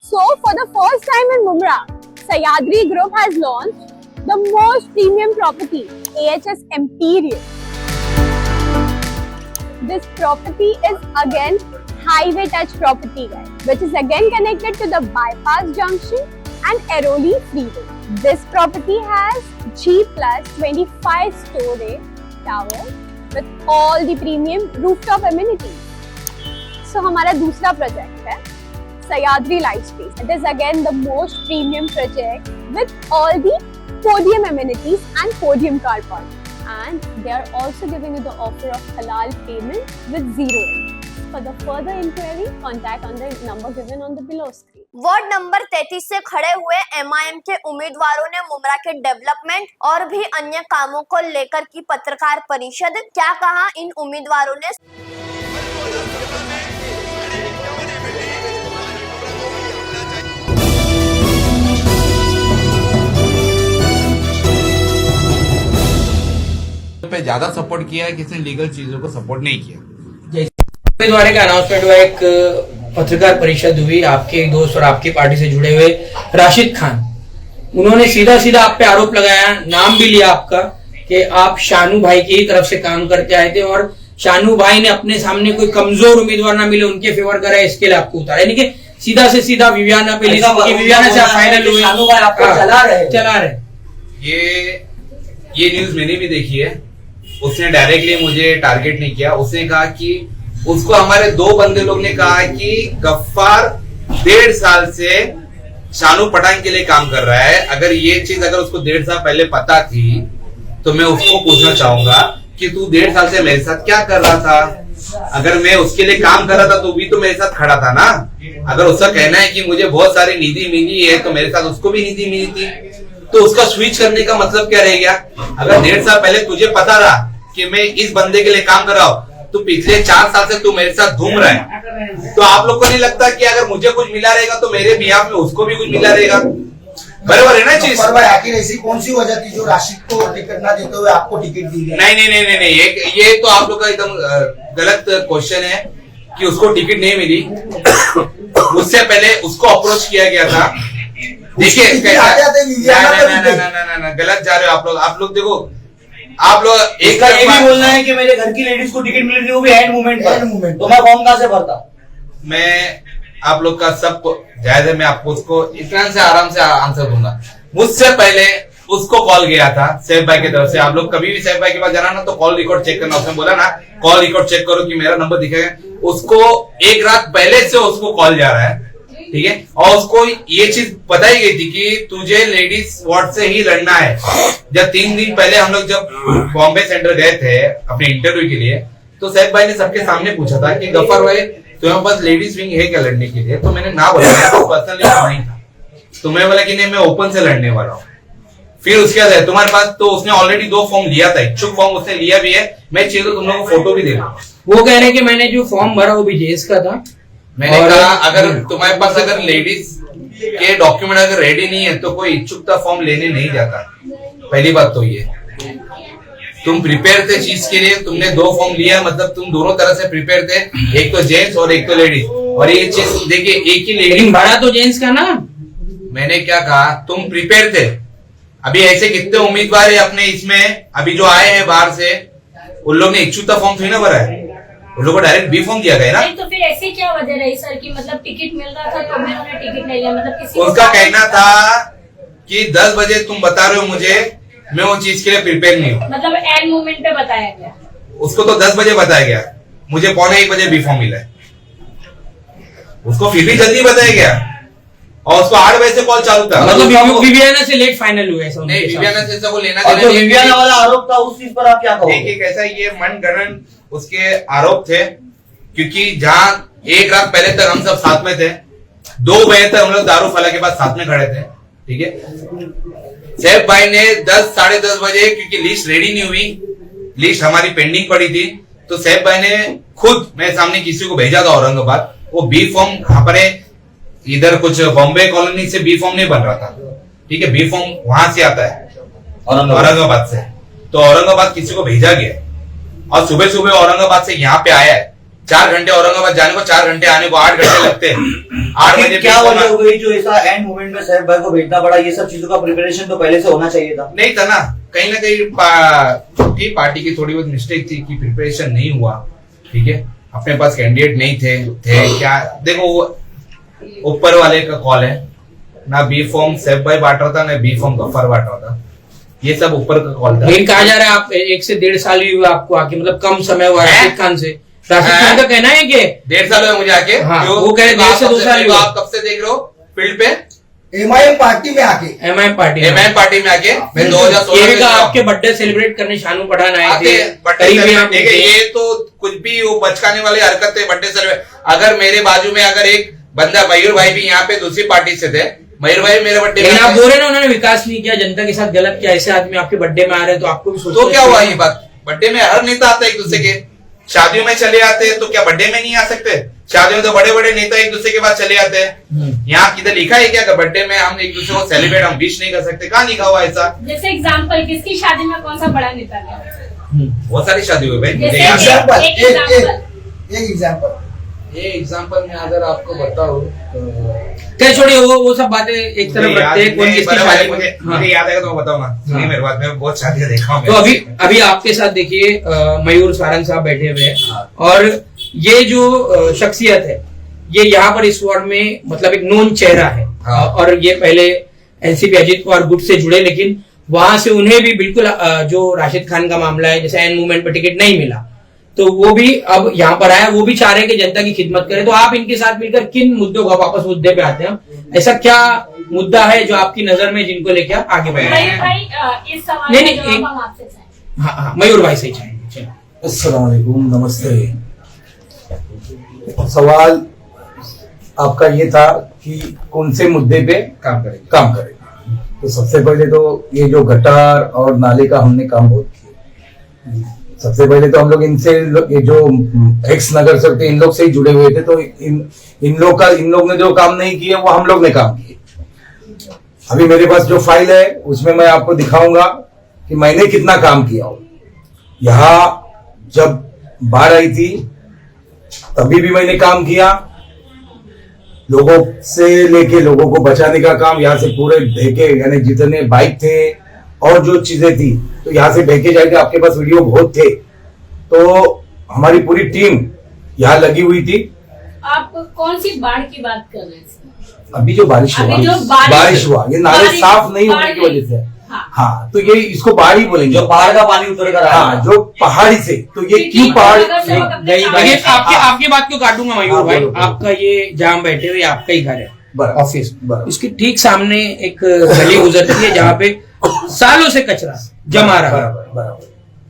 So for the first time in Mumra, Sahyadri Group has launched the most premium property, AHS Imperial. This property is again highway touch property, guys, which is again connected to the bypass junction and Airoli freeway. This property has G plus 25 story tower with all the premium rooftop amenities. So हमारा दूसरा project है Sahyadri Lightspace. It is again the most premium project with all the podium amenities and podium car park. And they are also giving you the offer of halal payment with zero interest. For the further inquiry, contact on the number given on the below screen. Ward number 33 से खड़े हुए MIM के उम्मीदवारों ने मुमरा के development और भी अन्य कामों को लेकर की पत्रकार परिषद। क्या कहा इन उम्मीदवारों ने? पे ज्यादा सपोर्ट किया है, किसी लीगल चीजों को सपोर्ट नहीं किया। उम्मीदवार का अनाउंसमेंट हुआ, एक पत्रकार परिषद हुई, आपके एक दोस्त और आपकी पार्टी से जुड़े हुए राशिद खान, उन्होंने सीधा सीधा आप पे आरोप लगाया, नाम भी लिया आपका कि आप शानू भाई की तरफ से काम करके आए थे और शानू भाई ने अपने सामने कोई कमजोर उम्मीदवार ना मिले उनके फेवर करा, इसके लिए आपको उतारा। यानी कि सीधा से सीधा विवियाना पे विवियाना से फाइनल हुए, शानू भाई आपको चला रहे। ये न्यूज मैंने भी देखी है। उसने डायरेक्टली मुझे टारगेट नहीं किया। उसने कहा कि उसको हमारे दो बंदे लोग ने कहा कि गफ्फार 1.5 साल से शानू पठान के लिए काम कर रहा है। अगर ये चीज अगर उसको 1.5 साल पहले पता थी तो मैं उसको पूछना चाहूंगा कि तू 1.5 साल से मेरे साथ क्या कर रहा था? अगर मैं उसके लिए काम कर रहा था तो भी तो मेरे साथ खड़ा था ना। अगर उसका कहना है कि मुझे बहुत सारी निधि मिली है तो मेरे साथ उसको भी निधि मिली थी, तो उसका स्विच करने का मतलब क्या रह गया? अगर 1.5 साल पहले तुझे पता रहा कि मैं इस बंदे के लिए काम कर रहा हूँ तो पिछले 4 साल से तू मेरे साथ घूम रहा है, तो आप लोग को नहीं लगता कि अगर मुझे कुछ मिला रहेगा तो मेरे बिहाफ में उसको भी कुछ मिला रहेगा? बराबर है ना चीज? आखिर ऐसी कौन सी वजह थी जो राशिद को टिकट ना देते हुए आपको टिकट दी? नहीं, ये तो आप लोग का एकदम गलत क्वेश्चन है कि उसको टिकट नहीं मिली। उससे पहले उसको अप्रोच किया गया था। देखिए गलत जा रहे हो आप लोग देखो, आप लोग एक ये भी बोलना है कि मेरे घर की लेडीज को टिकट मिल रही है वो भी हैंड मूवमेंट पर, तो मैं फॉर्म कहां से भरता? मैं आप लोग का सब जायज है, मैं आपको उसको इत्मीनान से आराम से आंसर दूंगा। मुझसे पहले उसको कॉल गया था सैफ भाई की तरफ से। आप लोग कभी भी सैफ भाई के पास जाना ना तो कॉल रिकॉर्ड चेक करना। उसने बोला ना कॉल रिकॉर्ड चेक करो कि मेरा नंबर दिखेगा। उसको एक रात पहले से उसको कॉल जा रहा है, ठीक है, और उसको ये चीज बताई गई थी कि तुझे लेडीज वार्ड से ही लड़ना है। जब 3 दिन पहले हम लोग जब बॉम्बे सेंटर गए थे अपने इंटरव्यू के लिए तो सैफ भाई ने सबके सामने पूछा था कि गफ्फार भाई तुम्हारे पास लेडीज विंग है क्या लड़ने के लिए? तो मैंने ना बोला, पर्सनली नहीं था। तो मैं बोला कि नहीं, मैं ओपन से लड़ने वाला हूँ। फिर उसके बाद तुम्हारे पास, तो उसने ऑलरेडी 2 फॉर्म लिया था, इच्छुक फॉर्म उसने लिया भी है। मैं चाहिए तो तुम लोगों को फोटो भी दे दूंगा। वो कह रहे हैं कि मैंने जो फॉर्म भरा वो भी जेएस का था। मैंने कहा अगर तुम्हारे पास अगर लेडीज के डॉक्यूमेंट अगर रेडी नहीं है तो कोई इच्छुकता फॉर्म लेने नहीं जाता। पहली बात तो ये, तुम प्रिपेयर थे चीज के लिए, तुमने 2 फॉर्म लिया, मतलब तुम दोनों तरह से प्रिपेयर थे, एक तो जेंट्स और एक तो लेडीज। और ये चीज देखिए, एक ही लेडीज भरा तो जेंट्स का ना। मैंने क्या कहा, तुम प्रिपेयर थे। अभी ऐसे कितने उम्मीदवार है अपने इसमें अभी जो आए हैं बाहर से, उन लोग ने इच्छुकता फॉर्म थोड़ी ना भरा है, उन लोगों को डायरेक्ट बी फॉर्म दिया गया ना। तो फिर ऐसी क्या वजह रही सर कि मतलब टिकट मिल रहा था तो उन्होंने टिकट नहीं लिया? मतलब किसी उसका कहना था कि 10 बजे तुम बता रहे हो मुझे, मैं वो चीज के लिए प्रिपेयर नहीं हूँ। मतलब एंड मोमेंट पे बताया गया उसको तो 10 बजे बताया गया, मुझे 1:45 बजे बी फॉर्म मिला है। उसको फिर भी जल्दी बताया गया और उसको 8 बजे से कॉल चालू था। मतलब विवियाना से लेट फाइनल हुआ ऐसा? नहीं, विवियाना से वो लेना देना। जो विवियाना वाला आरोप था उस चीज पर आप क्या कहोगे? देखिए कैसा ये मनगढ़ंत उसके आरोप थे, क्योंकि जहां एक रात पहले तक हम सब साथ में थे, 2 बजे तक हम लोग दारू फला के पास साथ में खड़े थे, ठीक है। सैफ भाई ने 10 साढ़े 10 बजे, क्योंकि लिस्ट रेडी नहीं हुई, लिस्ट हमारी पेंडिंग पड़ी थी, तो सैफ भाई ने खुद मेरे सामने किसी को भेजा था औरंगाबाद। वो बी फॉर्म हमारे इधर कुछ बॉम्बे कॉलोनी से बी फॉर्म नहीं बन रहा था, ठीक है, बी फॉर्म वहां से आता है औरंगाबाद से। तो औरंगाबाद किसी को भेजा गया और सुबह सुबह औरंगाबाद से यहाँ पे आया है 4 घंटे औरंगाबाद जाने को, 4 घंटे आने को, 8 घंटे लगते हैं। 8 बजे क्या वजह हो गई जो ऐसा एंड मोमेंट में साहब भाई को भेजना पड़ा? ये सब चीजों का प्रिपरेशन तो पहले से होना चाहिए था। नहीं था ना कहीं ठीक पार्टी की थोड़ी बहुत मिस्टेक थी कि प्रिपरेशन नहीं हुआ। ठीक है, अपने पास कैंडिडेट नहीं थे क्या, देखो वो ऊपर वाले का कॉल है ना। बी फॉर्म सैफ भाई बांट रहा था ना बी फॉर्म गफ्फार बांट रहा था, ये सब ऊपर का कॉल था। लेकिन कहा जा रहा है आप 1 से 1.5 साल ही हुआ आपको आके, मतलब कम समय हुआ राशिद खान से। राशिद खान का कहना है कि 1.5 साल हुआ मुझे आके। हाँ, जो वो कह रहे 1.5 से 2 साल हुआ। आप कब से देख रहे हो फील्ड पे? एमआईएम पार्टी में आके एमआईएम पार्टी में आके मैं 2016 ये भी में कहा आपके बर्थडे सेलिब्रेट करने शानू पठान आए आते थे। बर्थडे करीब आप देखिए, ये तो कुछ भी वो बचकाने वाली हरकत है। बर्थडे सेलिब्रेट, अगर मेरे बाजू में अगर एक बंदा मयूर भाई भी यहाँ पे दूसरी पार्टी से थे, मयूर भाई मेरे बर्थडे लेकिन आप बोल रहे ना उन्होंने विकास नहीं किया, जनता के साथ गलत किया, ऐसे आदमी आपके बर्थडे में आ रहे हैं तो आपको भी सोचना तो क्या हुआ ये बात? बर्थडे में हर नेता आता है एक दूसरे के, शादियों में चले आते हैं तो क्या बर्थडे में नहीं आ सकते? शादियों में तो बड़े बड़े नेता एक दूसरे के पास चले आते हैं। यहाँ किधर लिखा है क्या बर्थडे में हम एक दूसरे को सेलिब्रेट हम विश नहीं कर सकते? कहाँ लिखा हुआ ऐसा? जैसे एग्जाम्पल, किसकी शादी में कौन सा बड़ा नेता गया? बहुत सारी शादी हुई भाई, मुझे जैसे याद है। एग्जाम्पल एक एग्जाम्पल। एक एग्जाम्पल ये एग्जाम्पल में अगर आपको बताऊं क्या, छोड़िए वो सब बातें एक तरफ रखते हैं। कौन किसकी शादी में, मुझे याद आएगा तो मैं बताऊंगा। सुनिए मेरे बात में बहुत शादियां देखा हूं। तो अभी आपके साथ देखिए मयूर सारंग साहब बैठे हुए हैं और ये जो शख्सियत है ये यहाँ पर इस वार्ड में मतलब एक नोन चेहरा है। हाँ। और ये पहले एनसीपी अजीत पवार गुट से जुड़े, लेकिन वहां से उन्हें भी बिल्कुल जो राशिद खान का मामला है, जैसे एन मूवमेंट पर टिकट नहीं मिला तो वो भी अब यहाँ पर आया, वो भी चाह रहे हैं कि जनता की खिदमत करें। तो आप इनके साथ मिलकर किन मुद्दों को, वापस मुद्दे पे आते हैं, ऐसा क्या मुद्दा है जो आपकी नजर में जिनको लेके आप आगे बढ़े? भाई इस सवाल नहीं, का नहीं, जवाब हम आपसे चाहेंगे। हाँ, मयूर भाई से ही चाहेंगे। अस्सलाम वालेकुम, नमस्ते। सवाल आपका ये था कि कौन से मुद्दे पे काम करें। तो सबसे पहले तो ये जो गटार और नाले का हमने काम बहुत किया। सबसे पहले तो हम लोग इनसे, ये जो एक्स नगर सेवक थे इन लोग से ही जुड़े हुए थे, तो इन लोग ने जो काम नहीं किए वो हम लोग ने काम किए। अभी मेरे पास जो फाइल है उसमें मैं आपको दिखाऊंगा कि मैंने कितना काम किया हो। यहाँ जब बाढ़ आई थी तभी भी मैंने काम किया, लोगों से लेके लोगों को बचाने का काम। यहाँ से पूरे ढेके यानी जितने बाइक थे और जो चीजें थी तो यहाँ से ढेके जाके, आपके पास वीडियो बहुत थे, तो हमारी पूरी टीम यहाँ लगी हुई थी। आप कौन सी बाढ़ की बात कर रहे हैं? अभी जो बारिश अभी जो हुआ, बारिश हुआ, ये नाले साफ नहीं होने की वजह से। हाँ, तो ये इसको बाढ़ ही बोलेंगे, जो पहाड़ का पानी उतर कर आया। हाँ, जो पहाड़ी से, तो ये क्यों पहाड़ देखिए आपकी बात क्यों काटूंगा मयूर भाई, आपका ये जहाँ बैठे हुए आपका ही घर है, ऑफिस, इसके ठीक सामने एक गली गुजरती है जहाँ पे सालों से कचरा जमा रहा है।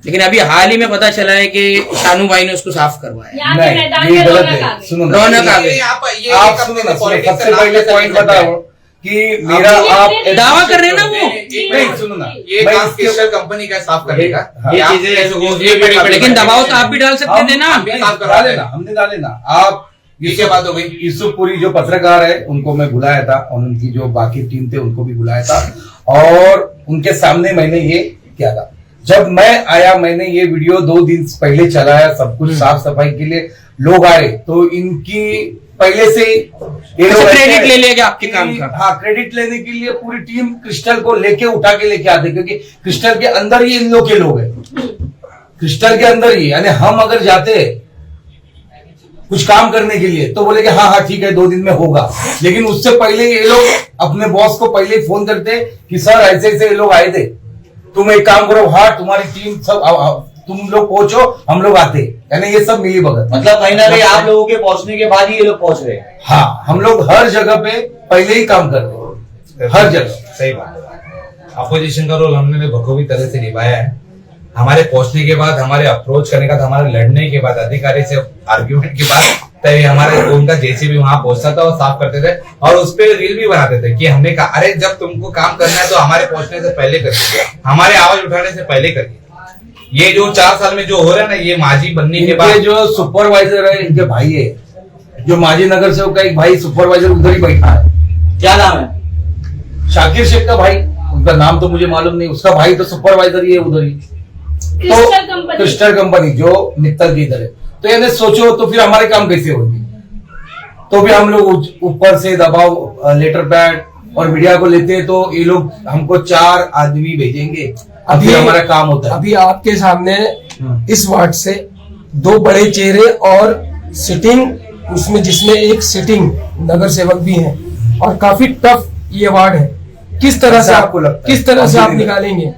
लेकिन अभी हाल ही में पता चला है कि शानू भाई ने उसको साफ करवाया। यहाँ के मैदान में रौनक आ गई। सुनो, रौनक आ गई। आप सुनो ना, सबसे पहले पॉइंट बताओ कि मेरा आप दावा कर रहे हैं ना वो, नहीं सुनो ना, ये काम क्रिस्टल कंपनी का साफ करने का, ये चीजें लेकिन दबाव तो आप भी डाल सकते थे ना। हमने डाले ना। आप ये बात हो गई। यूसुफपुरी जो पत्रकार है उनको मैं बुलाया था और उनकी जो बाकी टीम थे उनको भी बुलाया था और उनके सामने मैंने ये किया था। जब मैं आया मैंने ये वीडियो 2 दिन पहले चलाया, सब कुछ साफ सफाई के लिए लोग आए, तो इनकी पहले से ये लोग क्रेडिट ले लेगा आपके काम का। हाँ, क्रेडिट लेने के लिए पूरी टीम क्रिस्टल को लेके उठा के लेके आते, क्योंकि क्रिस्टल के अंदर ही इन लोग के लोग हैं, क्रिस्टल के अंदर ही। यानी हम अगर जाते कुछ काम करने के लिए तो बोले कि हाँ ठीक है 2 दिन में होगा, लेकिन उससे पहले ये लोग अपने बॉस को पहले ही फोन करते कि सर ऐसे ऐसे ये लोग आए थे, तुम एक काम करो, हाँ तुम्हारी टीम सब तुम लोग पहुंचो, हम लोग आते। यानी ये सब मिली भगत, मतलब कहीं ना कहीं आप लोगों के पहुंचने के बाद ही ये लोग पहुंच रहे। हाँ, हम लोग हर जगह पे पहले ही काम कर रहे हैं, हर जगह। सही बात। अपोजिशन का रोल हमने बखूबी तरह से निभाया है। हमारे पहुंचने के बाद, हमारे अप्रोच करने का, हमारे लड़ने के बाद, अधिकारी से आर्ग्यूमेंट के बाद, तभी हमारे उनका जेसीबी वहां पहुंचता था और साफ करते थे और उस पर रील भी बनाते थे कि हमने कहा अरे जब तुमको काम करना है तो हमारे पहुंचने से पहले करिए, हमारे आवाज उठाने से पहले करिए। ये जो 4 साल में जो हो रहा है ना, ये माजी बनने के बाद जो सुपरवाइजर है इनके भाई है, जो माजी नगर से का एक भाई सुपरवाइजर उधर ही बैठा है। क्या नाम है? शाकिर शेख का भाई, उनका नाम तो मुझे मालूम नहीं, उसका भाई तो सुपरवाइजर ही है उधर ही। तो क्रिस्टल कंपनी जो मित्तल की इधर है, तो यानी सोचो तो फिर हमारे काम कैसे होंगे। तो भी हम लोग ऊपर से दबाव लेटर पैड और मीडिया को लेते हैं, तो ये लोग हमको 4 आदमी भेजेंगे, अभी हमारा काम होता है। अभी आपके सामने इस वार्ड से 2 बड़े चेहरे और सिटिंग उसमें, जिसमें एक सिटिंग नगर सेवक भी है, और काफी टफ ये वार्ड है। किस तरह से आपको लगता है, किस तरह से आप निकालेंगे?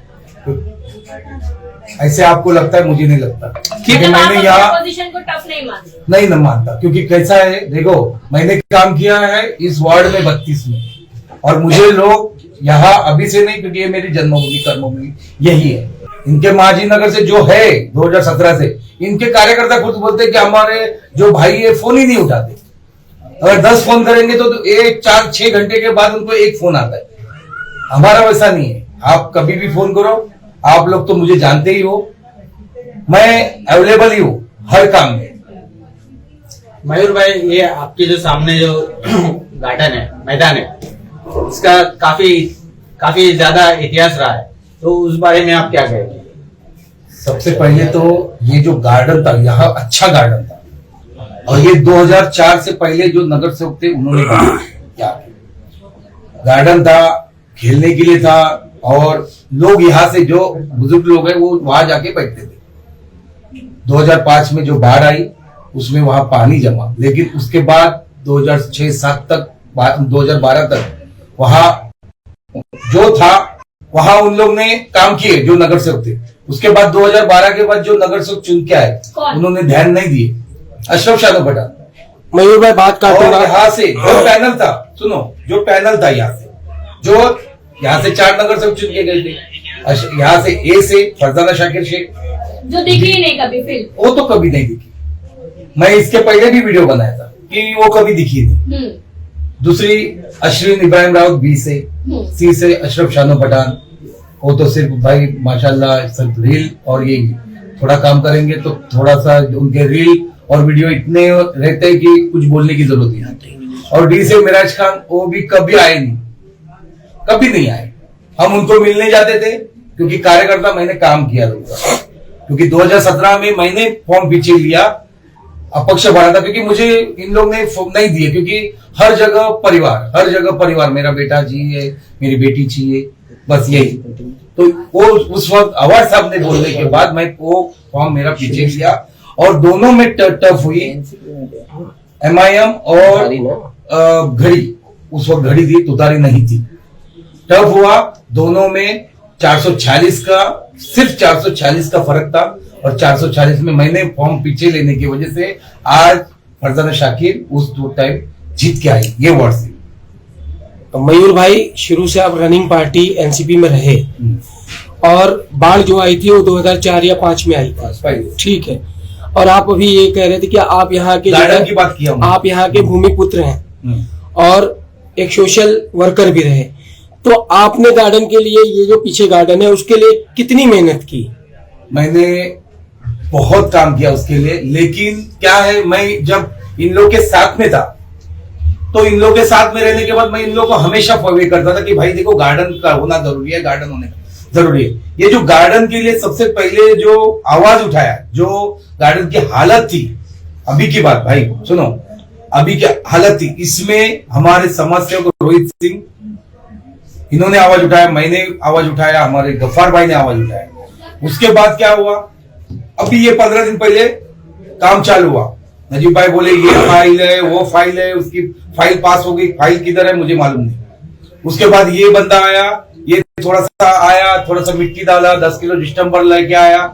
ऐसे आपको लगता है, मुझे नहीं लगता। क्योंकि मतलब मैंने यहाँ पोजीशन को टफ नहीं मानते? नहीं मानता, क्योंकि कैसा है देखो, मैंने काम किया है इस वार्ड में 32 में, और मुझे लोग यहाँ अभी से नहीं, क्योंकि ये मेरी जन्मभूमि कर्मभूमि यही है। इनके मांझी नगर से जो है 2017 से, इनके कार्यकर्ता खुद बोलते हैं कि हमारे जो भाई है फोन ही नहीं उठाते। अगर 10 फोन करेंगे तो 4-6 घंटे के बाद उनको 1 फोन आता है। हमारा वैसा नहीं है, आप कभी भी फोन करो, आप लोग तो मुझे जानते ही हो, मैं अवेलेबल ही हूँ हर काम में। मयूर भाई, ये आपके जो सामने जो गार्डन है, मैदान है, इसका काफी ज्यादा इतिहास रहा है, तो उस बारे में आप क्या कहेंगे? सबसे पहले तो ये जो गार्डन था यहाँ अच्छा गार्डन था, और ये 2004 से पहले जो नगर सेवक थे उन्होंने क्या गार्डन था, खेलने के लिए था, और लोग यहाँ से जो बुजुर्ग लोग हैं वो वहां जाके बैठते थे। 2005 में जो बाढ़ आई उसमें वहां पानी जमा, लेकिन उसके बाद 2006-07 तक 2012 तक वहां जो था वहां उन लोग ने काम किए जो नगर सेवक थे। उसके बाद 2012 के बाद जो नगर सेवक चुन के आए उन्होंने ध्यान नहीं दिए, अशरफ शानो पठान। मयूर भाई बात काटूंगा। यहाँ से जो पैनल था, सुनो, जो पैनल था यहाँ से 4 नगर सेवक चुन के गए थे। यहाँ से ए से फरजाना शाकिर शेख, जो दिखी ही नहीं कभी फिल्म, वो तो कभी नहीं दिखी। मैं इसके पहले भी वीडियो बनाया था कि वो कभी दिखी नहीं। दूसरी अश्विन इब्राहिम राउत बी से, सी से अशरफ शानो पठान, वो तो सिर्फ भाई माशाल्लाह सिर्फ रील और ये थोड़ा काम करेंगे तो थोड़ा सा उनके रील और वीडियो इतने रहते हैं कि कुछ बोलने की जरूरत नहीं आती। और डी से मिराज खान, वो भी कभी आए नहीं, कभी नहीं आए। हम उनको मिलने जाते थे क्योंकि कार्यकर्ता मैंने काम किया था, क्योंकि 2017 में मैंने फॉर्म पीछे लिया, अपक्ष भरा था, क्योंकि मुझे इन लोग ने फॉर्म नहीं दिए, क्योंकि हर जगह परिवार, मेरा बेटा चाहिए, मेरी बेटी चाहिए, बस यही। तो वो उस वक्त अवार्ड साहब ने बोलने के बाद मैं वो फॉर्म मेरा पीछे लिया, और दोनों में टफ हुई MIM और घड़ी। उस वक्त घड़ी थी, तुतारी नहीं थी। टफ हुआ दोनों में, 446 का, सिर्फ 446 का फर्क था, और 446 में मैंने फॉर्म पीछे लेने की वजह से आज फरजाना शाकिर उस टाइम जीत के आई ये वार्ड से। तो मयूर भाई, शुरू से आप रनिंग पार्टी एनसीपी में रहे, और बाढ़ जो आई थी वो 2004 या 5 में आई थी, ठीक है। और आप अभी ये कह रहे थे कि आप यहाँ के गार्डन की बात किया, आप यहाँ के भूमिपुत्र हैं और एक सोशल वर्कर भी रहे, तो आपने गार्डन के लिए, ये जो पीछे गार्डन है उसके लिए कितनी मेहनत की? मैंने बहुत काम किया उसके लिए, लेकिन क्या है, मैं जब इन लोग के साथ में था तो इन लोग के साथ में रहने के बाद मैं इन लोग को हमेशा फॉरवर्ड करता था कि भाई देखो गार्डन का होना जरूरी है, गार्डन होने जरूरी है। ये जो गार्डन के लिए सबसे पहले जो आवाज उठाया, जो गार्डन की हालत थी, अभी की बात भाई सुनो, अभी की हालत थी, इसमें हमारे समाज सेवक रोहित सिंह, इन्होंने आवाज उठाया, मैंने आवाज उठाया, हमारे गफ्फार भाई ने आवाज उठाया। उसके बाद क्या हुआ, अभी ये 15 दिन पहले काम चालू हुआ, नजीब भाई बोले ये फाइल है, वो फाइल है, उसकी फाइल पास हो गई, फाइल किधर है मुझे मालूम नहीं। उसके बाद ये बंदा आया, ये थोड़ा सा मिट्टी डाला, 10 किलो डिस्टम्बर लेके आया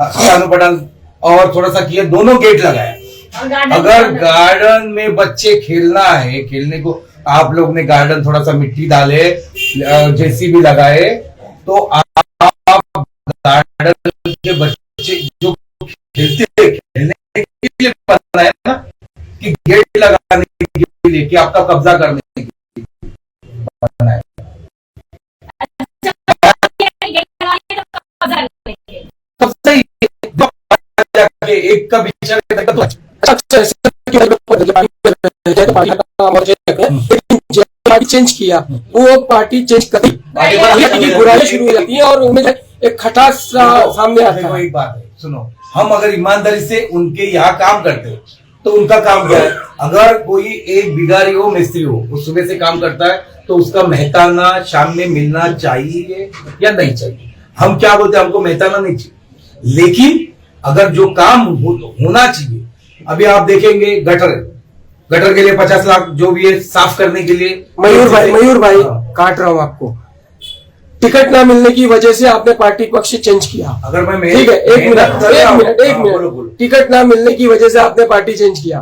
शानू पठान, और थोड़ा सा किया, दोनों गेट लगाया। अगर गार्डन में बच्चे खेलना है, खेलने को आप लोग ने गार्डन थोड़ा सा मिट्टी डाले, JCB लगाए, तो आप गार्डन के बच्चे जो खेलते खेलने के लिए बनाया ना, कि गेट लगाने के लिए, कि आपका कब्जा करने के लिए बनाया। एक का विचार पार्टी चेंज किया, वो पार्टी चेंज कर बुराई शुरू हो जाती है और उनमें एक खटास सामने आता है। एक बात है, सुनो, हम अगर ईमानदारी से उनके यहाँ काम करते हो तो उनका काम क्या है? अगर कोई एक बिगारी हो, मिस्त्री हो, वो सुबह से काम करता है तो उसका मेहताना शाम में मिलना चाहिए या नहीं चाहिए? हम क्या बोलते हैं, हमको मेहताना नहीं चाहिए, लेकिन अगर जो काम होना चाहिए, अभी आप देखेंगे गटर के लिए 50 लाख जो भी है साफ करने के लिए। मयूर भाई काट रहा हूं आपको। टिकट ना मिलने की वजह से आपने पार्टी पक्ष चेंज किया। अगर मैं ठीक है, एक मिनट, टिकट ना मिलने की वजह से आपने पार्टी चेंज किया,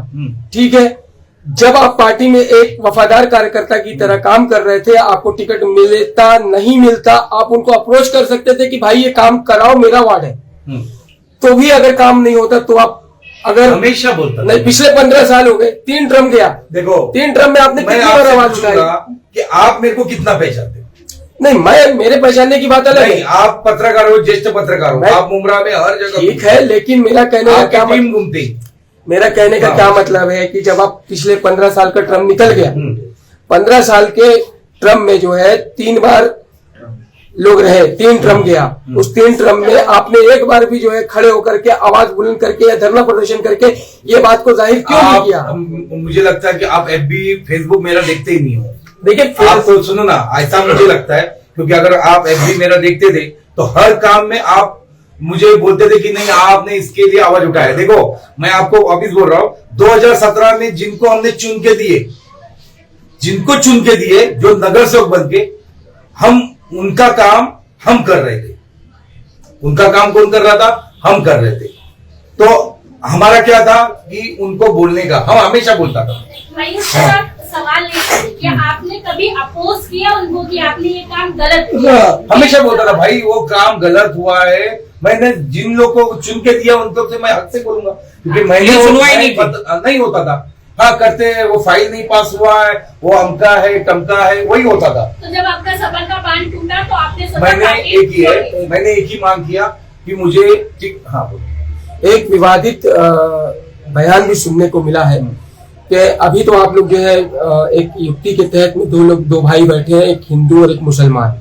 ठीक है। जब आप पार्टी में एक वफादार कार्यकर्ता की तरह काम कर रहे थे, आपको टिकट मिलता नहीं मिलता, आप उनको अप्रोच कर सकते थे कि भाई ये काम कराओ, मेरा वार्ड है। तो भी अगर काम नहीं होता तो आप अगर हमेशा बोलता नहीं, पिछले 15 साल हो गए, 3 ट्रम गया, देखो 3 ट्रम में आपने कितनी बार आवाज उठाई कि आप मेरे को कितना पहचानते? नहीं, मेरे पहचानने की बात अलग है। आप पत्रकार हो, ज्येष्ठ पत्रकार हो, आप मुमरा में हर जगह ठीक है, लेकिन मेरा कहने का क्या टीम घूमती, मेरा कहने का क्या मतलब है कि जब आप पिछले 15 साल का ट्रम निकल गया, 15 साल के ट्रम में जो है 3 बार लोग रहे, 3 ट्रम गया, उस 3 ट्रम में आपने एक बार भी जो है खड़े होकर के आवाज बुलंद करके या धरना प्रदर्शन करके ये बात को जाहिर क्यों नहीं किया? मुझे लगता है कि आप FB फेसबुक मेरा देखते ही नहीं हो। देखिए आप तो सुनो ना, ऐसा मुझे लगता है, क्योंकि अगर आप FB मेरा देखते थे तो हर काम में आप मुझे बोलते थे कि नहीं आपने इसके लिए आवाज उठाया। देखो मैं आपको वापिस बोल रहा हूं, 2017 में जिनको हमने चुन के दिए, जो नगर सेवक बन के, हम उनका काम हम कर रहे थे। उनका काम कौन कर रहा था? हम कर रहे थे। तो हमारा क्या था कि उनको बोलने का, हम हमेशा बोलता था। सवाल नहीं कि आपने कभी अपोज किया उनको कि आपने ये काम गलत किया? हमेशा बोलता था भाई वो काम गलत हुआ है। मैंने जिन लोगों को चुन के दिया उन लोग से मैं हक से बोलूंगा, क्योंकि मैंने सुनवाई नहीं होता था। हाँ करते, वो फाइल नहीं पास हुआ है, वो अमका है टमका है, वही होता था। तो जब आपका सबर का बांध टूटा तो आपने मैंने एक ही मांग किया कि मुझे एक विवादित बयान भी सुनने को मिला है कि अभी तो आप लोग जो है एक युक्ति के तहत में दो भाई बैठे हैं, एक हिंदू और एक मुसलमान।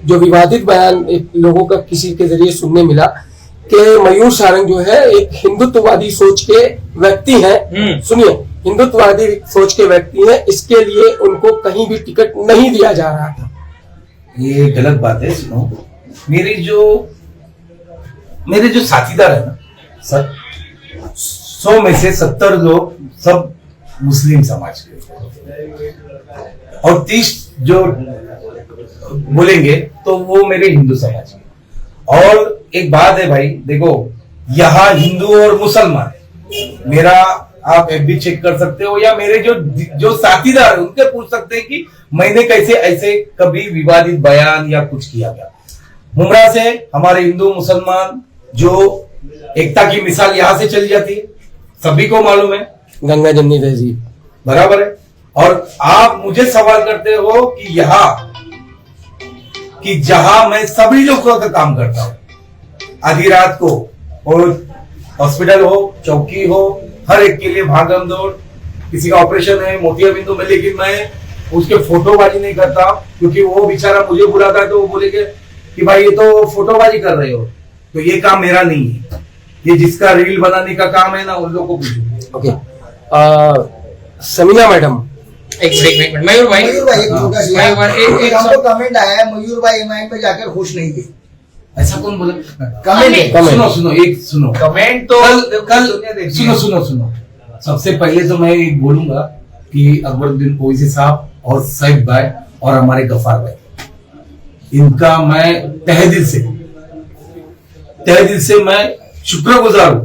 जो विवादित बयान एक लोगों का किसी के जरिए सुनने मिला कि मयूर सारंग जो है एक हिंदुत्ववादी सोच के व्यक्ति हैं। सुनिए, हिंदुत्ववादी सोच के व्यक्ति हैं, इसके लिए उनको कहीं भी टिकट नहीं दिया जा रहा था। ये गलत बात है। सुनो, मेरे जो साथीदार है ना, 100 में से 70 लोग सब मुस्लिम समाज के, और 30 जो बोलेंगे तो वो मेरे हिंदू समाज के। और एक बात है भाई, देखो यहाँ हिंदू और मुसलमान, मेरा आप FB चेक कर सकते हो, या मेरे जो साथीदार है उनके पूछ सकते हैं कि मैंने कैसे ऐसे कभी विवादित बयान या कुछ किया गया। मुमरा से हमारे हिंदू मुसलमान जो एकता की मिसाल यहाँ से चली जाती है, सभी को मालूम है, गंगा जमनी तहजीब, बराबर है। और आप मुझे सवाल करते हो कि जहां मैं सभी लोगों का काम करता हूं, आधी रात को, और हॉस्पिटल हो, चौकी हो, हर एक के लिए भागम दौड़, किसी का ऑपरेशन है मोतियाबिंदु में, लेकिन मैं उसके फोटोबाजी नहीं करता, क्योंकि वो बेचारा मुझे बुलाता है तो वो बोलेंगे कि भाई ये तो फोटोबाजी कर रहे हो। तो ये काम मेरा नहीं है, ये जिसका रील बनाने का काम है ना, उन लोगों को पूछो। ओके, समीना मैडम, एक मिनट मयूर भाई, हमको कमेंट आया है, मयूर भाई MIM में जाकर खुश नहीं थे। ऐसा कौन बोला? कमेंट सुनो कमेंट तो कल सुनो। सबसे पहले तो मैं एक बोलूंगा कि अकबरुद्दीन ओवैसी साहब और सैफ भाई और हमारे गफ्फार भाई, इनका मैं तहे दिल से मैं शुक्रगुजार हूं,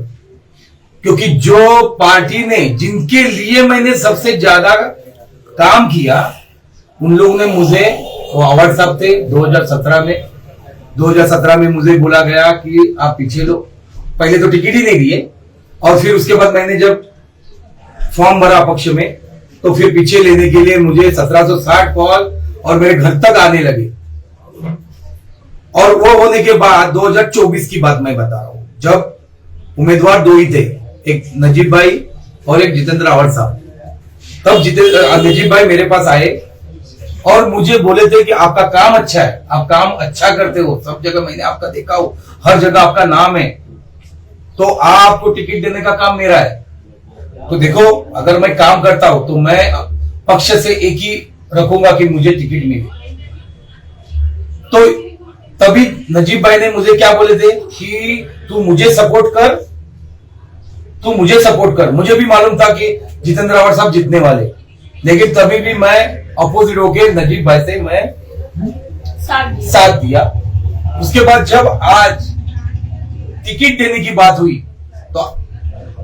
क्योंकि जो पार्टी ने, जिनके लिए मैंने सबसे ज्यादा काम किया, उन लोगों ने मुझे, वो अवार्ड साहब थे 2017 में मुझे बोला गया कि आप पीछे लो। पहले तो टिकट ही नहीं दिए, और फिर उसके बाद मैंने जब फॉर्म भरा पक्ष में, तो फिर पीछे लेने के लिए मुझे 1760 कॉल और मेरे घर तक आने लगे। और वो होने के बाद 2024 की बात मैं बता रहा हूं, जब उम्मीदवार 2 ही थे, एक नजीब भाई और एक जितेंद्र रावत साहब। तब नजीब भाई मेरे पास आए और मुझे बोले थे कि आपका काम अच्छा है, आप काम अच्छा करते हो, सब जगह मैंने आपका देखा हो, हर जगह आपका नाम है, तो आपको टिकट देने का काम मेरा है। तो देखो, अगर मैं काम करता हूं तो मैं पक्ष से एक ही रखूंगा कि मुझे टिकट मिले। तो तभी नजीब भाई ने मुझे क्या बोले थे कि तू मुझे सपोर्ट कर, तू मुझे सपोर्ट कर। मुझे भी मालूम था कि जितेंद्र रावत साहब जीतने वाले, लेकिन तभी भी मैं अपोजिट होके नजीब भाई से मैं साथ दिया। उसके बाद जब आज टिकट देने की बात हुई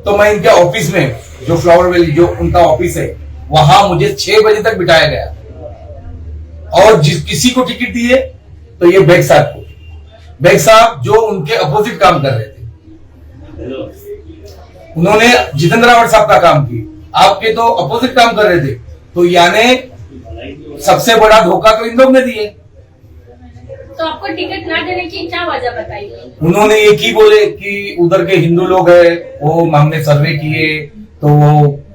तो मैं इनके ऑफिस में, जो फ्लावर वैली जो उनका ऑफिस है, वहां मुझे 6 बजे तक बिठाया गया। और किसी को टिकट दिए तो ये बेग साहब को, बेग साहब जो उनके अपोजिट काम कर रहे थे, उन्होंने जितेंद्र रावत साहब का काम किया, आपके तो अपोजिट काम कर रहे थे। तो यानी सबसे बड़ा धोखा तो इन लोग ने दिए। तो आपको टिकट ना देने की क्या वजह बताइए? उन्होंने एक ही बोले कि उधर के हिंदू लोग है, वो हमने सर्वे किए तो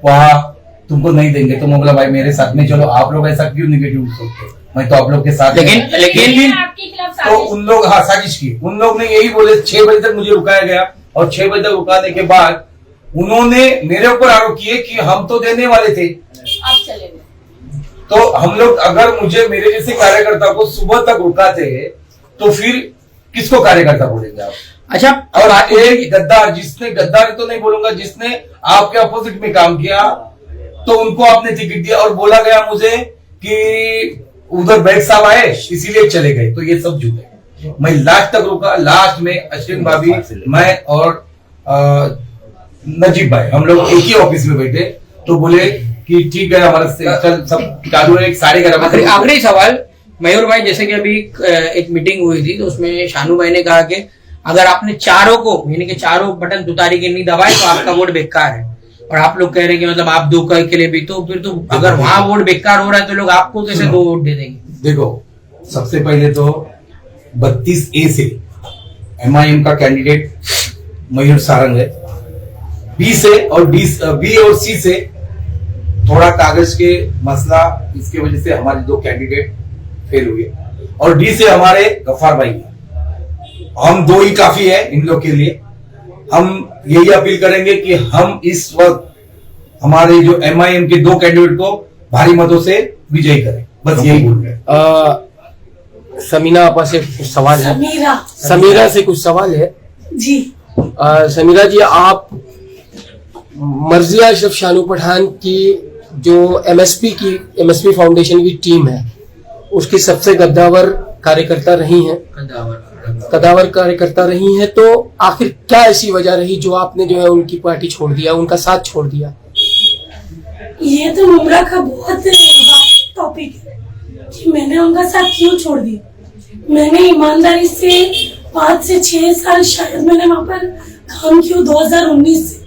वहां तुमको नहीं देंगे। तो मैं बोला भाई मेरे साथ में चलो, आप लोग ऐसा क्यों निगेटिव सोचते, मैं तो आप लोग के साथ। लेकिन आपके खिलाफ तो उन लोग साजिश की, उन लोग ने यही बोले। 6 बजे तक मुझे रुकाया गया और 6 बजे तक रुकाने के बाद उन्होंने मेरे ऊपर आरोप किए कि हम तो देने वाले थे, आप चले गए। तो हम लोग अगर मुझे मेरे जैसे कार्यकर्ता को सुबह तक रुकाते तो फिर किसको कार्यकर्ता बोलेंगे आप? अच्छा, और एक गद्दार, जिसने, गद्दार तो नहीं बोलूंगा, जिसने आपके अपोजिट में काम किया तो उनको आपने टिकट दिया और बोला गया मुझे कि उधर बैग साहब आए इसीलिए चले गए। तो ये सब झूठ है। मैं लास्ट तक रुका। लास्ट में अश्विन भाभी, मैं और नजीब भाई, हम लोग एक ही ऑफिस में बैठे। तो बोले कि ठीक है, हमारा कल सब चालू है। 11:30 आखिरी सवाल मयूर भाई, जैसे कि अभी एक मीटिंग हुई थी तो उसमें शानू भाई ने कहा कि अगर आपने चारों को, यानी कि चारों बटन तुतारी के नहीं दबाए तो आपका वोट बेकार है। और आप लोग कह रहे हैं कि मतलब आप 2 के लिए भी, तो फिर तो अगर वहां वोट बेकार हो रहा है तो लोग आपको कैसे 2 वोट दे देंगे? देखो, सबसे पहले तो 32A से MIM का कैंडिडेट मयूर सारंग है। बी से और बी और सी से थोड़ा कागज के मसला, इसके वजह से हमारे 2 कैंडिडेट फेल हुए। और डी से हमारे गफ्फार भाई हैं। हम 2 ही काफी है इन लोग के लिए। हम यही अपील करेंगे कि हम इस वक्त हमारे जो MIM के 2 कैंडिडेट को भारी मतों से विजयी करें, बस यही बोल रहे हैं। समीना आपा से कुछ सवाल है। समीरा से कुछ सवाल है जी। समीरा जी, आप मर्जिया अशरफ शानू पठान की जो MSP फाउंडेशन की टीम है, उसकी सबसे कद्दावर कार्यकर्ता रही हैं, कदावर कार्यकर्ता रही हैं। तो आखिर क्या ऐसी वजह रही जो आपने जो है उनकी पार्टी छोड़ दिया, उनका साथ छोड़ दिया? ये तो मुमरा का बहुत टॉपिक है कि मैंने उनका साथ क्यों छोड़ दिया। मैंने ईमानदारी से 5 से 6 साल शायद मैंने वहां पर काम किया। 2019 से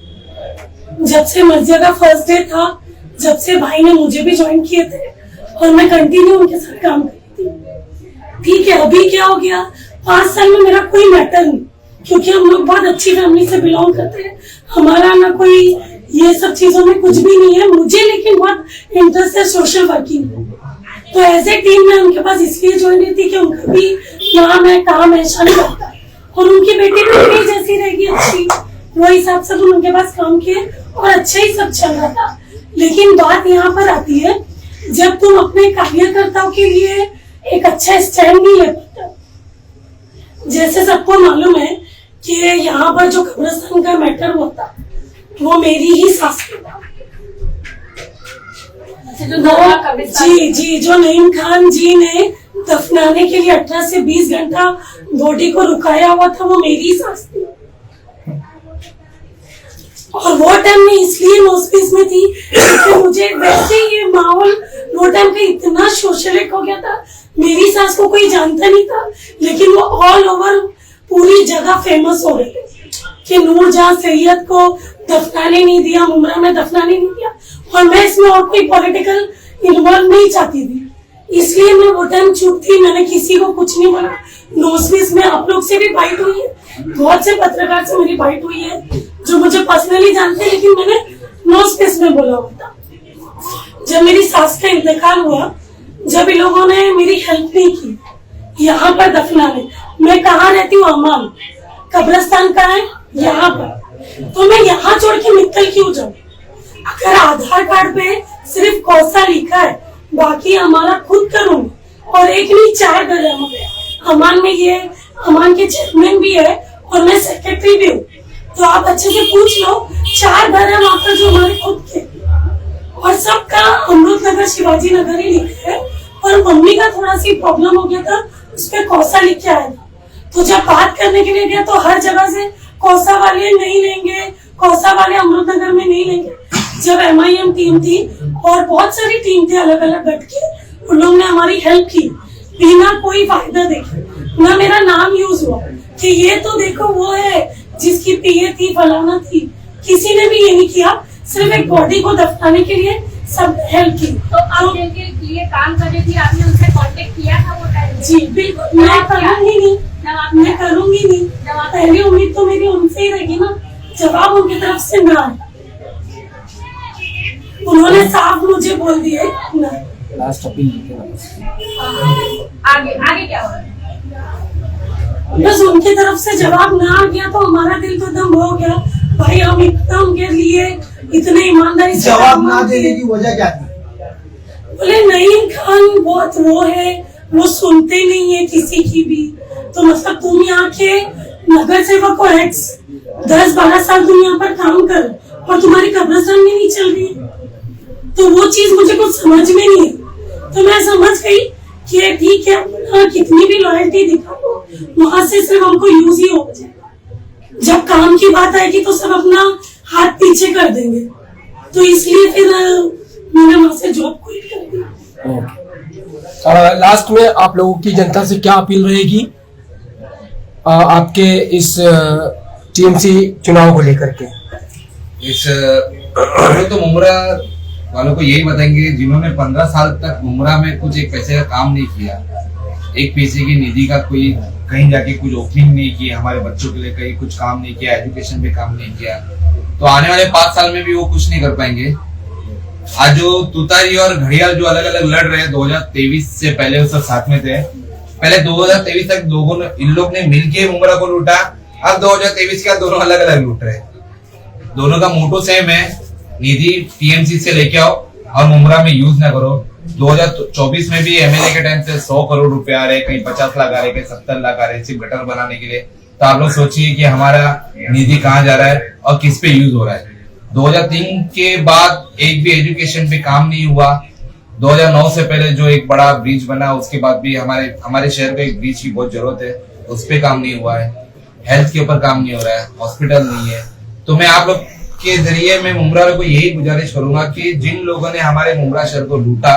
जब से मर्जिया का फर्स्ट डे था, जब से भाई ने मुझे भी ज्वाइन किए थे और मैं कंटिन्यू उनके साथ काम करती थी। ठीक है, अभी क्या हो गया, 5 साल में मेरा कोई मैटर नहीं, क्योंकि हम लोग बहुत अच्छी फैमिली से बिलोंग करते हैं। हमारा ना कोई ये सब चीजों में कुछ भी नहीं है। मुझे लेकिन बहुत इंटरेस्ट है सोशल वर्किंग में। तो एज ए टीम में उनके पास इसलिए ज्वाइन हुई थी कि उनका भी नाम है, काम है, शान करता है, और उनकी बेटी भी मेरी जैसी रहेगी अच्छी, वो हिसाब से तुम उनके पास काम किए और अच्छा ही सब चल रहा था। लेकिन बात यहाँ पर आती है, जब तुम अपने कार्यकर्ताओं के लिए एक अच्छा स्टैंड नहीं ले पाते। जैसे सबको मालूम है कि यहाँ पर जो कब्रिस्तान का मैटर हुआ था वो मेरी ही सास की था। जी, जो नईम खान जी ने दफनाने के लिए 18 से 20 घंटा बॉडी को रुकाया हुआ था, वो मेरी ही सास थी। और वो टाइम में इसलिए नोस्पीस में थी क्योंकि मुझे वैसे ये माहौल वो टाइम का इतना सोशलिक हो गया था। मेरी सास को कोई जानता नहीं था, लेकिन वो ऑल ओवर पूरी जगह फेमस हो गई कि नूरजहां सैयद को दफनाने नहीं दिया, मुमरा में दफनाने नहीं दिया। और मैं इसमें और कोई पॉलिटिकल इन्वॉल्व नहीं चाहती थी, इसलिए मैं वो टाइम चुप थी। मैंने किसी को कुछ नहीं बोला। नोस्पीस में आप लोग से भी बाइट हुई है, बहुत से पत्रकार से मेरी बाइट हुई है जो मुझे पर्सनली जानते हैं, लेकिन मैंने नोस्पीस में बोला हुआ था। जब मेरी सास का इंतकाल हुआ, जब इन लोगों ने मेरी हेल्प नहीं की यहाँ पर दफनाने, मैं कहाँ रहती हूँ, अम्माम, कब्रिस्तान कहाँ है, यहाँ पर, तो मैं यहाँ छोड़ के मित्तल क्यों जाऊँ? अगर आधार कार्ड पे सिर्फ कौसा लिखा है, बाकी हमारा खुद करूंगी। और एक नहीं 4 घर है हमारे। अमान में ये अमान के चेयरमैन भी है और मैं सेक्रेटरी भी हूँ, तो आप अच्छे से पूछ लो। 4 घर है वहाँ पर जो हमारे खुद के, और सबका अमृत नगर शिवाजी नगर ही लिखा है। और मम्मी का थोड़ा सी प्रॉब्लम हो गया था, उस पर कौसा लिख के आया था, तो जब बात करने के लिए गया तो हर जगह से कौसा वाले नहीं लेंगे, कौसा वाले अमृत नगर में नहीं लेंगे। जब MIM टीम थी और बहुत सारी टीम थी अलग अलग बैठ के, उन लोगों ने हमारी हेल्प की बिना कोई फायदा देखे। ना मेरा नाम यूज हुआ कि ये तो देखो वो है जिसकी PA थी, फलाना थी। किसी ने भी ये नहीं किया, सिर्फ एक बॉडी को दफनाने के लिए सब हेल्प की। तो आप जिनके लिए काम कर रही थी, आपने उनसे कांटेक्ट किया था वो टाइम? जी बिल्कुल, मैं करूंगी नहीं, मैं करूंगी नहीं। पहली उम्मीद तो मेरी उनसे ही रहेगी ना, जवाब उनकी तरफ से ना आए। उन्होंने साफ मुझे बोल दिया ना। लास्ट अपील आगे क्या हुआ? बस उनकी तरफ से जवाब ना आ गया तो हमारा दिल तो दम हो गया। भाई हम इतना उनके लिए इतने ईमानदारी से जवाब ना देने की वजह क्या थी? बोले नईम खान बहुत वो है, वो सुनते नहीं है किसी की भी। तो मतलब तुम यहाँ के नगर सेवक हो, 10-12 साल तुम यहाँ पर काम कर और तुम्हारी कब्रिस्तान में नहीं चल रही है, तो वो चीज मुझे कुछ समझ में नहीं है। तो मैं समझ गई कि ठीक है, कितनी भी लॉयल्टी दिखाओ, वहां से सिर्फ हमको यूज ही हो जाएगा। जब काम की बात आएगी तो सब अपना हाथ पीछे कर देंगे, तो इसलिए फिर मैंने वहां से जॉब क्विट कर दी। लास्ट में आप लोगों की जनता से क्या अपील रहेगी आपके इस TMC चुनाव को लेकर के? तो मुमरा वालों को यही बताएंगे जिन्होंने 15 साल तक मुमरा में कुछ एक पैसे का काम नहीं किया, एक पैसे की निधि का कोई कहीं जाके कुछ ओपनिंग नहीं की, हमारे बच्चों के लिए कहीं कुछ काम नहीं किया, एजुकेशन पे काम नहीं किया, तो आने वाले 5 साल में भी वो कुछ नहीं कर पाएंगे। आज जो तुतारी और घड़ियाल जो अलग अलग लड़ रहे हैं, 2023 से पहले वो सब साथ में थे। पहले 2023 तक इन लोग ने मिलके मुमरा को लूटा, अब 2023 का दोनों अलग अलग लूट रहे हैं। दोनों का मोटो सेम है, निधि TMC से लेके आओ और मुमरा में यूज ना करो। 2024 में भी MLA के टाइम से 100 करोड़ रुपए आ रहे, कहीं 50 लाख आ रहे, कहीं 70 लाख आ रहे सिर्फ गटर बनाने के लिए। तो आप लोग सोचिए कि हमारा निधि कहाँ जा रहा है और किस पे यूज हो रहा है। 2003 के बाद एक भी एजुकेशन पे काम नहीं हुआ। 2009 से पहले जो एक बड़ा ब्रिज बना, उसके बाद भी हमारे शहर को एक ब्रिज की बहुत जरूरत है, उस पे काम नहीं हुआ है। हेल्थ के ऊपर काम नहीं हो रहा है, हॉस्पिटल नहीं है। तो मैं आप लोग के जरिए मैं मुमरा को यही गुजारिश करूंगा कि जिन लोगों ने हमारे मुमरा शहर को लूटा,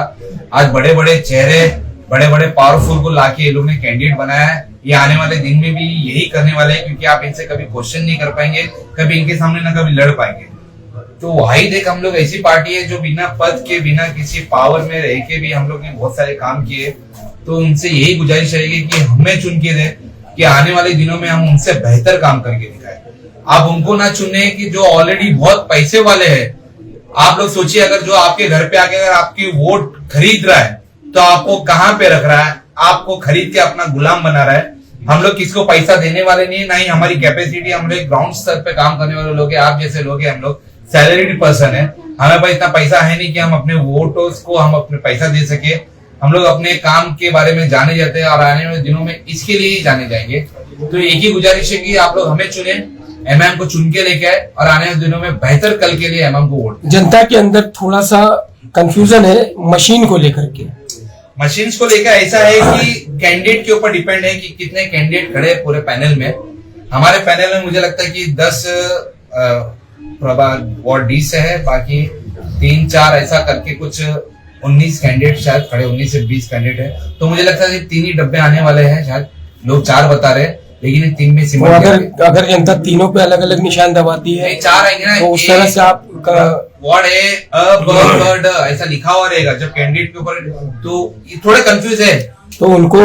आज बड़े बड़े चेहरे, बड़े बड़े पावरफुल को लाके ये लोग ने कैंडिडेट बनाया है, ये आने वाले दिन में भी यही करने वाले हैं, क्योंकि आप इनसे कभी क्वेश्चन नहीं कर पाएंगे, कभी इनके सामने ना कभी लड़ पाएंगे। तो वही देख हम लोग ऐसी पार्टी है जो बिना पद के, बिना किसी पावर में रह के भी हम लोग ने बहुत सारे काम किए। तो उनसे यही गुजारिश रहेगी कि हमें चुन के दे, कि आने वाले दिनों में हम उनसे बेहतर काम करके दिखाएं। आप उनको ना चुने कि जो ऑलरेडी बहुत पैसे वाले हैं। आप लोग सोचिए, अगर जो आपके घर पे आके अगर आपकी वोट खरीद रहा है तो आपको कहाँ पे रख रहा है, आपको खरीद के अपना गुलाम बना रहा है। हम लोग किसको पैसा देने वाले नहीं है, ना ही हमारी कैपेसिटी। हम लोग ग्राउंड स्तर पे काम करने वाले लोग हैं, आप जैसे लोग हैं, हम लोग सैलरीड पर्सन है। हमें पास इतना पैसा है नहीं कि हम अपने वोटर्स को हम अपने पैसा दे सके। हम लोग अपने काम के बारे में जाने जाते हैं और आने वाले दिनों में इसके लिए ही जाने जाएंगे। तो एक ही गुजारिश है कि आप लोग हमें चुने, MM को चुन के लेके आए और आने वाले दिनों में बेहतर कल के लिए MM को वोट। जनता के अंदर थोड़ा सा कंफ्यूजन है मशीन को लेकर के। मशीन्स को लेकर ऐसा है कि कैंडिडेट के ऊपर डिपेंड है कि कितने कैंडिडेट खड़े हैं पूरे पैनल में। हमारे पैनल में मुझे लगता है कि 10 वार्ड डी से है, बाकी 3-4 ऐसा करके कुछ 19 कैंडिडेट शायद खड़े, 19 से 20 कैंडिडेट है। तो मुझे लगता है 3 ही डब्बे आने वाले हैं, शायद लोग 4 बता रहे हैं, लेकिन 3 में सिमट अगर जनता तीनों पे अलग अलग निशान दबाती है 4 आएंगे ना, तो उस तरह से आप वार्ड है ऐसा लिखा हुआ रहेगा जब कैंडिडेट के ऊपर, तो थोड़े कंफ्यूज है। तो उनको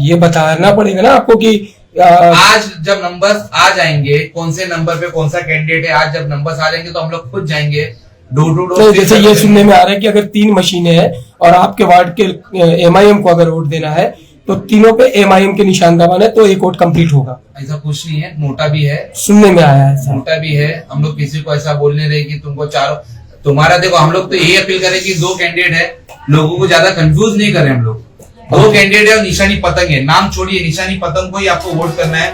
ये बताना पड़ेगा ना आपको कि आज जब नंबर्स आ जाएंगे कौन से नंबर पे कौन सा कैंडिडेट है, आज जब नंबर्स आ जाएंगे तो हम लोग खुद जाएंगे डोर टू डोर। जैसे ये सुनने में आ रहा है कि अगर 3 मशीनें हैं और आपके वार्ड के MIM को अगर वोट देना है तो तीनों पे MIM के निशान दबाना है, तो एक वोट कंप्लीट होगा। ऐसा कुछ नहीं है, नोटा भी है, सुनने में आया है सर। नोटा भी है। हम लोग किसी को ऐसा बोलने रहे कि तुमको चारों, तुम्हारा देखो, हम लोग तो यही अपील करें कि 2 कैंडिडेट है, लोगों को ज्यादा कंफ्यूज नहीं करें हम लोग। 2 कैंडिडेट है और निशानी पतंग है, नाम छोड़िए, निशानी पतंग को ही आपको वोट करना है।